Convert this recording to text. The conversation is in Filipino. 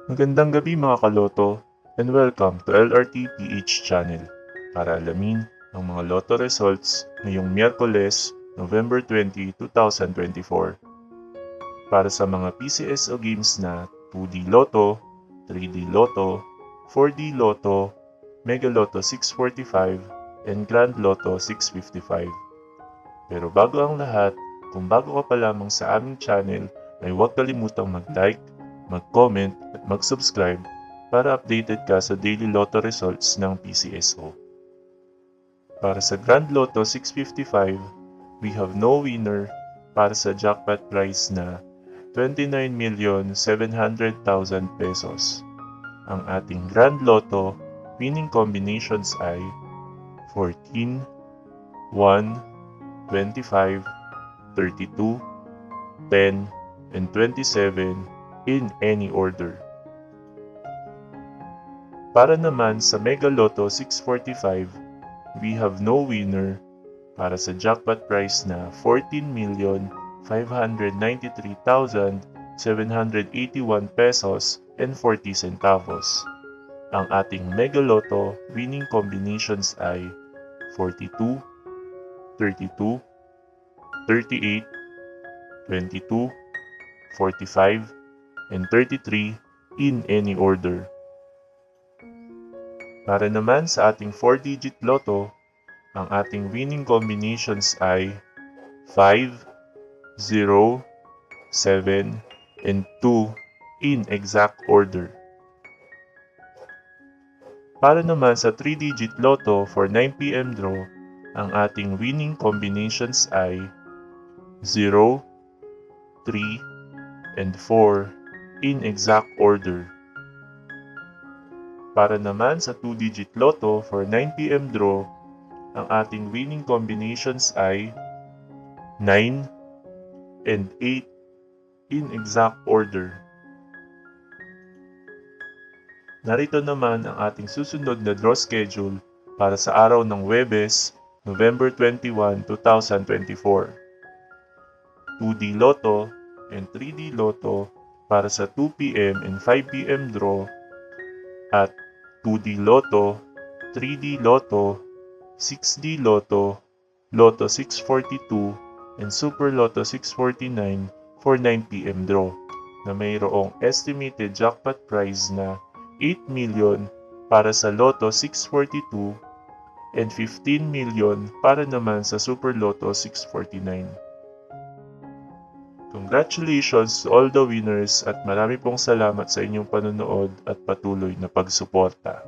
Magandang gabi mga kaloto and welcome to LRT PH channel para alamin ang mga loto results ngayong Miyerkules, November 20, 2024. Para sa mga PCSO games na 2D Lotto, 3D Lotto, 4D Lotto, Mega Lotto 645, and Grand Lotto 655. Pero bago ang lahat, kung bago ka pa lamang sa aming channel, ay huwag kalimutang mag-like, mag-comment at mag-subscribe para updated ka sa daily lotto results ng PCSO. Para sa Grand Lotto 655, we have no winner para sa jackpot prize na 29,700,000 pesos. Ang ating Grand Lotto winning combinations ay 14, 1, 25, 32, 10, and 27 in any order. Para naman sa Mega Lotto 645, we have no winner para sa jackpot prize na 14,593,781 pesos and 40 centavos. Ang ating Mega Lotto winning combinations ay 42, 32, 38, 22, 45, and 33 in any order. Para naman sa ating 4-digit lotto, ang ating winning combinations ay 5, 0, 7, and 2 in exact order. Para naman sa 3-digit lotto for 9 p.m. draw, ang ating winning combinations ay 0, 3, and 4 in exact order. Para naman sa 2-digit lotto for 9 p.m. draw, ang ating winning combinations ay 9 and 8 in exact order. Narito naman ang ating susunod na draw schedule para sa araw ng Huwebes, November 21, 2024. 2D Lotto and 3D Lotto para sa 2 p.m. and 5 p.m. draw at 2D Lotto, 3D Lotto, 6D Lotto, Lotto 642, and Super Lotto 649 for 9 p.m. draw na mayroong estimated jackpot prize na 8 million para sa Lotto 642 and 15 million para naman sa Super Lotto 649. Congratulations to all the winners at marami pong salamat sa inyong panonood at patuloy na pagsuporta.